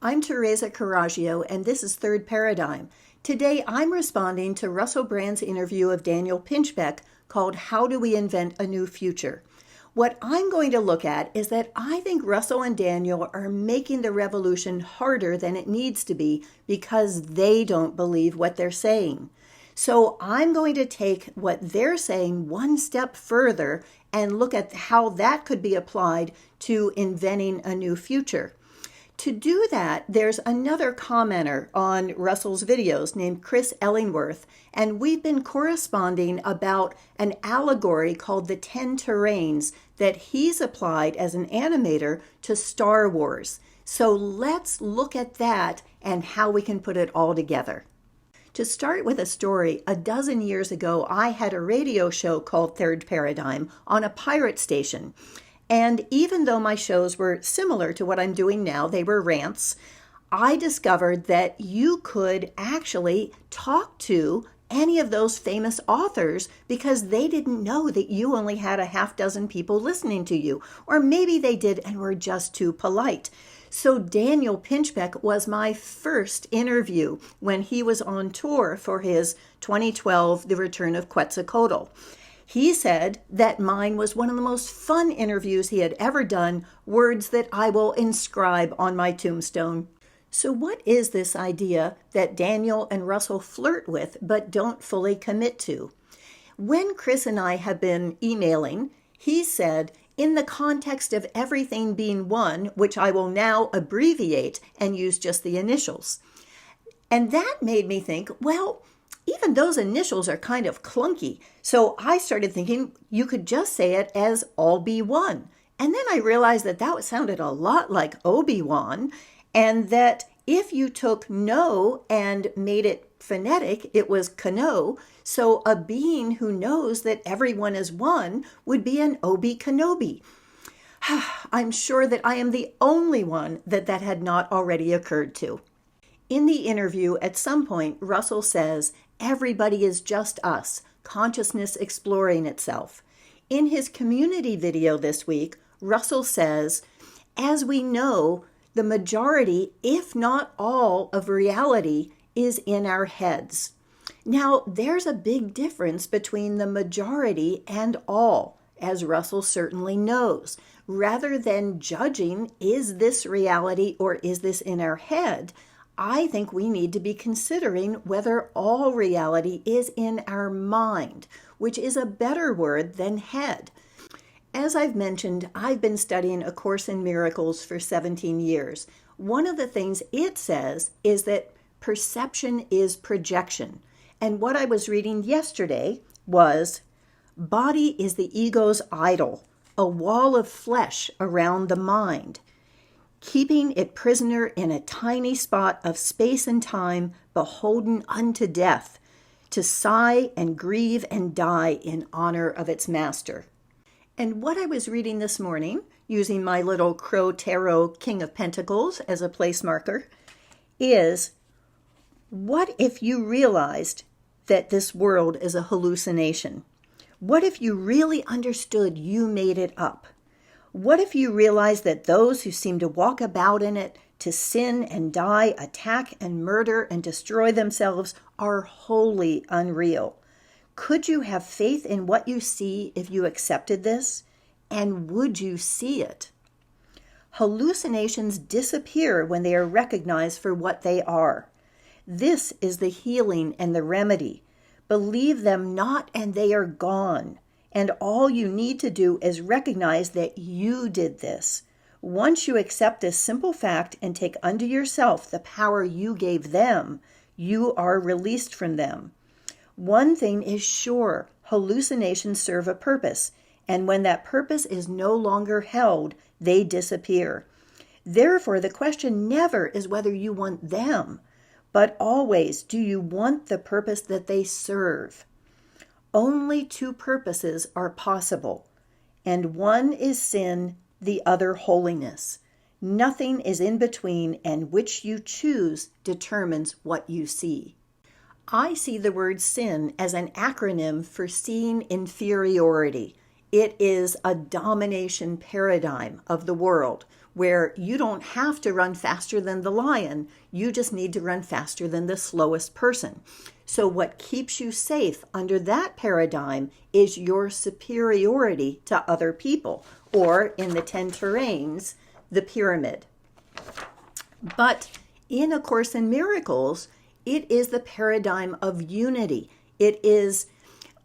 I'm Teresa Caraggio, and this is Third Paradigm. Today, I'm responding to Russell Brand's interview of Daniel Pinchbeck called How Do We Invent a New Future? What I'm going to look at is that I think Russell and Daniel are making the revolution harder than it needs to be because they don't believe what they're saying. So I'm going to take what they're saying one step further and look at how that could be applied to inventing a new future. To do that, there's another commenter on Russell's videos named Chris Ellingworth, and we've been corresponding about an allegory called the 10 Terrains that he's applied as an animator to Star Wars. So let's look at that and how we can put it all together. To start with a story, a dozen years ago, I had a radio show called Third Paradigm on a pirate station. And even though my shows were similar to what I'm doing now, they were rants, I discovered that you could actually talk to any of those famous authors because they didn't know that you only had a half dozen people listening to you. Or maybe they did and were just too polite. So Daniel Pinchbeck was my first interview when he was on tour for his 2012 The Return of Quetzalcoatl. He said that mine was one of the most fun interviews he had ever done, words that I will inscribe on my tombstone. So what is this idea that Daniel and Russell flirt with but don't fully commit to? When Chris and I have been emailing, he said, in the context of everything being one, which I will now abbreviate and use just the initials. And that made me think, well, even those initials are kind of clunky. So I started thinking you could just say it as all be one. And then I realized that that sounded a lot like Obi-Wan, and that if you took no and made it phonetic, it was Kano. So a being who knows that everyone is one would be an Obi-Kenobi. I'm sure that I am the only one that had not already occurred to. In the interview, at some point, Russell says, everybody is just us, consciousness exploring itself. In his community video this week, Russell says, as we know, the majority, if not all, of reality is in our heads. Now, there's a big difference between the majority and all, as Russell certainly knows. Rather than judging, is this reality or is this in our head, I think we need to be considering whether all reality is in our mind, which is a better word than head. As I've mentioned, I've been studying A Course in Miracles for 17 years. One of the things it says is that perception is projection. And what I was reading yesterday was, body is the ego's idol, a wall of flesh around the mind, keeping it prisoner in a tiny spot of space and time, beholden unto death, to sigh and grieve and die in honor of its master. And what I was reading this morning, using my little Crow Tarot King of Pentacles as a place marker, is, what if you realized that this world is a hallucination? What if you really understood you made it up? What if you realize that those who seem to walk about in it, to sin and die, attack and murder and destroy themselves are wholly unreal? Could you have faith in what you see if you accepted this? And would you see it? Hallucinations disappear when they are recognized for what they are. This is the healing and the remedy. Believe them not and they are gone. And all you need to do is recognize that you did this. Once you accept this simple fact and take unto yourself the power you gave them, you are released from them. One thing is sure, hallucinations serve a purpose, and when that purpose is no longer held, they disappear. Therefore, the question never is whether you want them, but always, do you want the purpose that they serve? Only two purposes are possible, and one is sin, the other holiness. Nothing is in between, and which you choose determines what you see. I see the word sin as an acronym for seeing inferiority. It is a domination paradigm of the world, where you don't have to run faster than the lion. You just need to run faster than the slowest person. So what keeps you safe under that paradigm is your superiority to other people, or in the 10 terrains, the pyramid. But in A Course in Miracles, it is the paradigm of unity. It is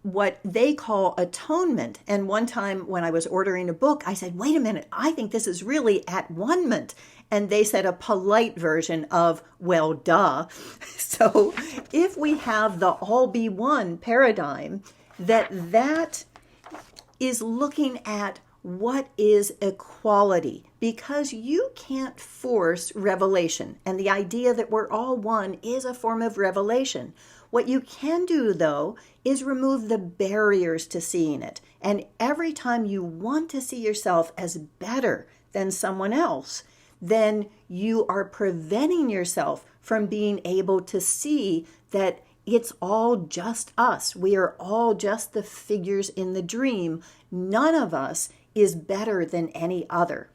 what they call atonement. And one time when I was ordering a book, I said, wait a minute, I think this is really at one-ment. And they said a polite version of, well, duh. So if we have the all be one paradigm, that is looking at what is equality, because you can't force revelation. And the idea that we're all one is a form of revelation. What you can do, though, is remove the barriers to seeing it. And every time you want to see yourself as better than someone else, then you are preventing yourself from being able to see that it's all just us. We are all just the figures in the dream. None of us is better than any other.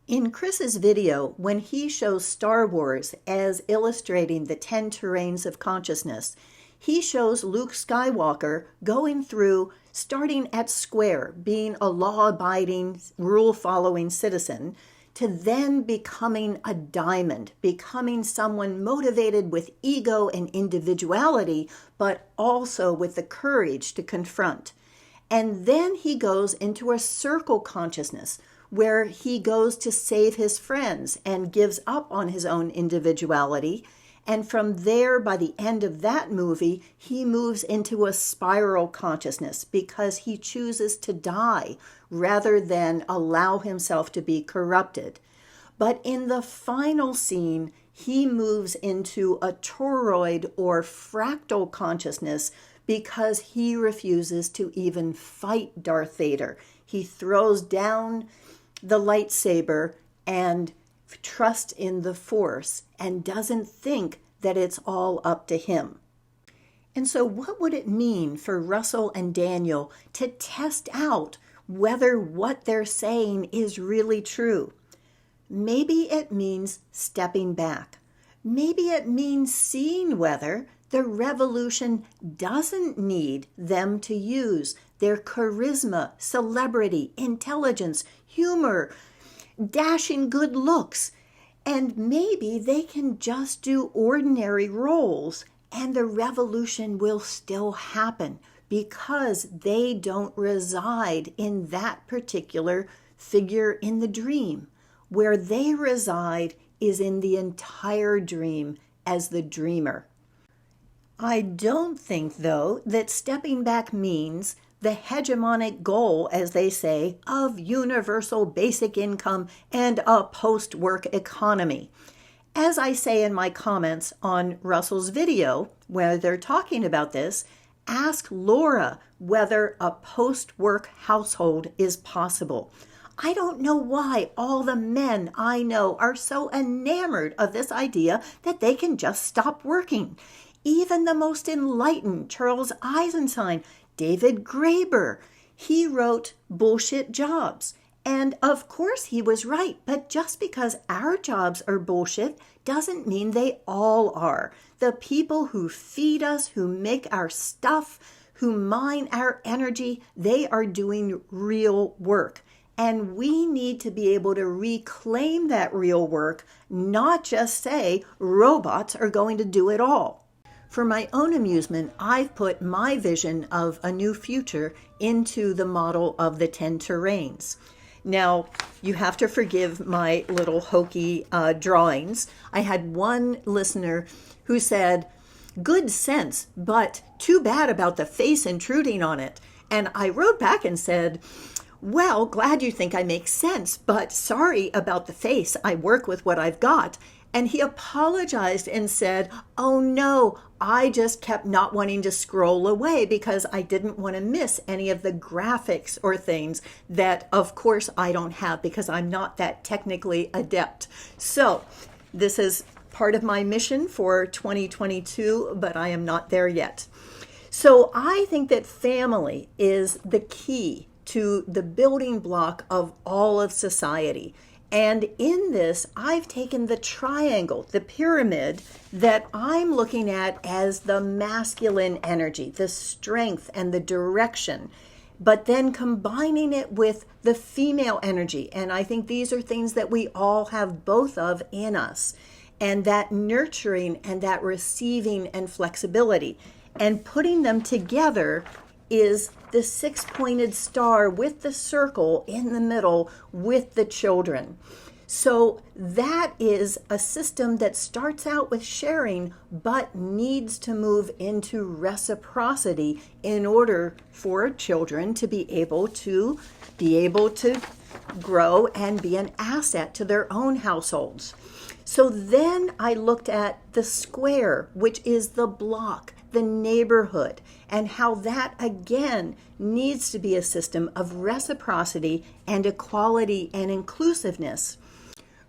In Chris's video, when he shows Star Wars as illustrating the 10 terrains of consciousness, he shows Luke Skywalker going through, starting at square, being a law-abiding, rule-following citizen, to then becoming a diamond, becoming someone motivated with ego and individuality, but also with the courage to confront. And then he goes into a circle consciousness, where he goes to save his friends and gives up on his own individuality. And from there, by the end of that movie, he moves into a spiral consciousness because he chooses to die rather than allow himself to be corrupted. But in the final scene, he moves into a toroid or fractal consciousness because he refuses to even fight Darth Vader. He throws down the lightsaber and trust in the Force and doesn't think that it's all up to him. And so what would it mean for Russell and Daniel to test out whether what they're saying is really true? Maybe it means stepping back. Maybe it means seeing whether the revolution doesn't need them to use their charisma, celebrity, intelligence, humor, dashing good looks. And maybe they can just do ordinary roles and the revolution will still happen because they don't reside in that particular figure in the dream. Where they reside is in the entire dream as the dreamer. I don't think, though, that stepping back means the hegemonic goal, as they say, of universal basic income and a post-work economy. As I say in my comments on Russell's video, where they're talking about this, ask Laura whether a post-work household is possible. I don't know why all the men I know are so enamored of this idea that they can just stop working. Even the most enlightened Charles Eisenstein, David Graeber, he wrote Bullshit Jobs. And of course he was right, but just because our jobs are bullshit doesn't mean they all are. The people who feed us, who make our stuff, who mine our energy, they are doing real work. And we need to be able to reclaim that real work, not just say robots are going to do it all. For my own amusement, I've put my vision of a new future into the model of the 10 terrains. Now, you have to forgive my little hokey drawings. I had one listener who said, good sense, but too bad about the face intruding on it. And I wrote back and said, well, glad you think I make sense, but sorry about the face. I work with what I've got. And he apologized and said, oh no, I just kept not wanting to scroll away because I didn't want to miss any of the graphics or things that, of course, I don't have because I'm not that technically adept. So this is part of my mission for 2022, but I am not there yet. So I think that family is the key to the building block of all of society. And in this, I've taken the triangle, the pyramid, that I'm looking at as the masculine energy, the strength and the direction, but then combining it with the female energy. And I think these are things that we all have both of in us. And that nurturing and that receiving and flexibility. And putting them together is the six-pointed star with the circle in the middle with the children. So that is a system that starts out with sharing, but needs to move into reciprocity in order for children to be able to grow and be an asset to their own households. So then I looked at the square, which is the block, the neighborhood, and how that again needs to be a system of reciprocity and equality and inclusiveness.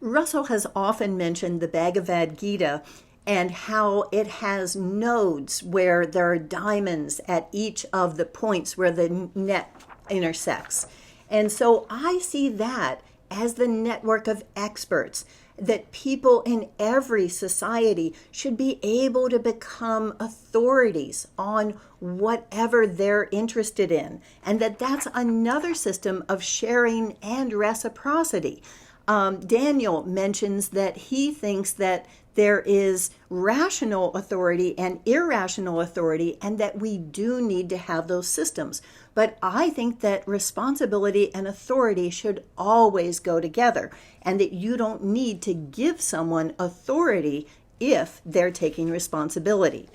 Russell has often mentioned the Bhagavad Gita and how it has nodes where there are diamonds at each of the points where the net intersects. And so I see that as the network of experts, that people in every society should be able to become authorities on whatever they're interested in, and that's another system of sharing and reciprocity. Daniel mentions that he thinks that there is rational authority and irrational authority, and that we do need to have those systems. But I think that responsibility and authority should always go together, and that you don't need to give someone authority if they're taking responsibility.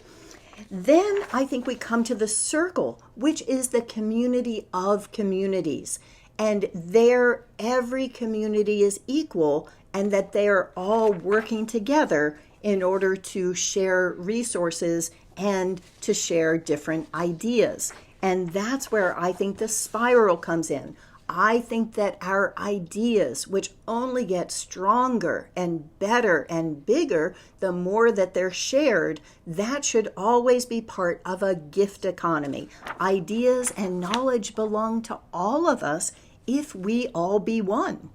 Then I think we come to the circle, which is the community of communities. And there, every community is equal, and that they are all working together in order to share resources and to share different ideas. And that's where I think the spiral comes in. I think that our ideas, which only get stronger and better and bigger the more that they're shared, that should always be part of a gift economy. Ideas and knowledge belong to all of us if we all be one.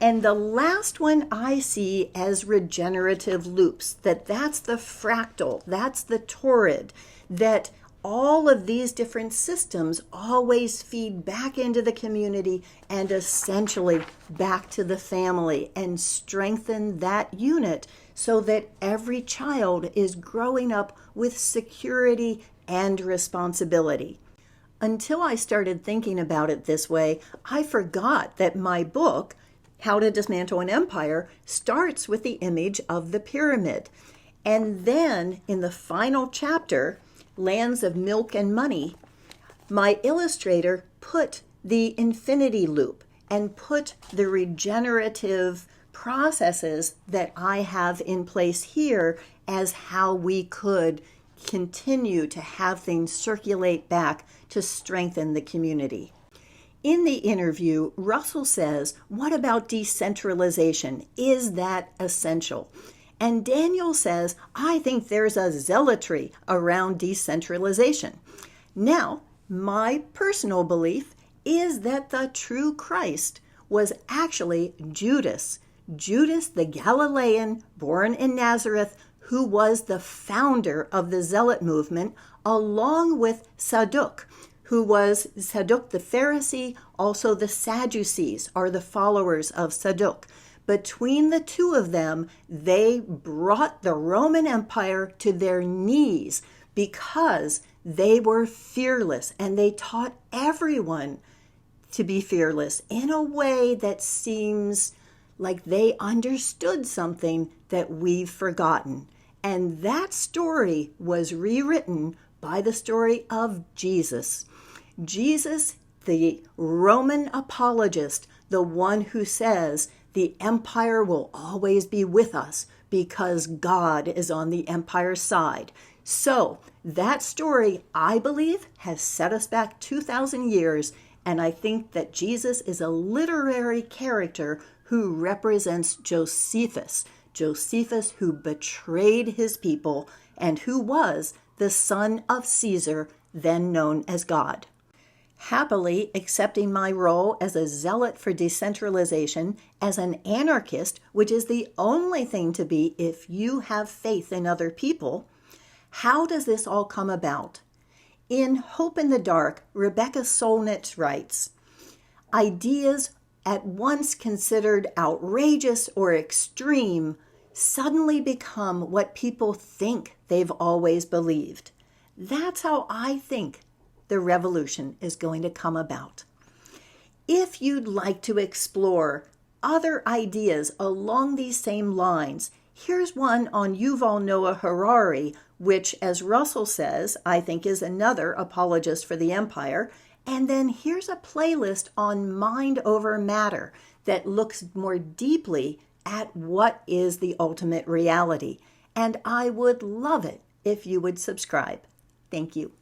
And the last one I see as regenerative loops, that's the fractal, that's the torrid, that all of these different systems always feed back into the community and essentially back to the family and strengthen that unit so that every child is growing up with security and responsibility. Until I started thinking about it this way, I forgot that my book, How to Dismantle an Empire, starts with the image of the pyramid. And then in the final chapter, Lands of Milk and Money, my illustrator put the infinity loop and put the regenerative processes that I have in place here as how we could continue to have things circulate back to strengthen the community. In the interview, Russell says, what about decentralization? Is that essential? And Daniel says, I think there's a zealotry around decentralization. Now, my personal belief is that the true Christ was actually Judas the Galilean, born in Nazareth, who was the founder of the Zealot movement, along with Sadduq, who was Sadduq the Pharisee. Also the Sadducees are the followers of Sadduq. Between the two of them, they brought the Roman Empire to their knees because they were fearless, and they taught everyone to be fearless in a way that seems like they understood something that we've forgotten. And that story was rewritten by the story of Jesus. Jesus, the Roman apologist, the one who says the empire will always be with us because God is on the empire's side. So that story, I believe, has set us back 2,000 years, and I think that Jesus is a literary character who represents Josephus who betrayed his people and who was the son of Caesar, then known as God. happily accepting my role as a zealot for decentralization, as an anarchist, which is the only thing to be if you have faith in other people. How does this all come about? In Hope in the Dark, Rebecca Solnit writes, ideas at once considered outrageous or extreme suddenly become what people think they've always believed. That's how I think the revolution is going to come about. If you'd like to explore other ideas along these same lines, here's one on Yuval Noah Harari, which, as Russell says, I think is another apologist for the empire. And then here's a playlist on mind over matter that looks more deeply at what is the ultimate reality. And I would love it if you would subscribe. Thank you.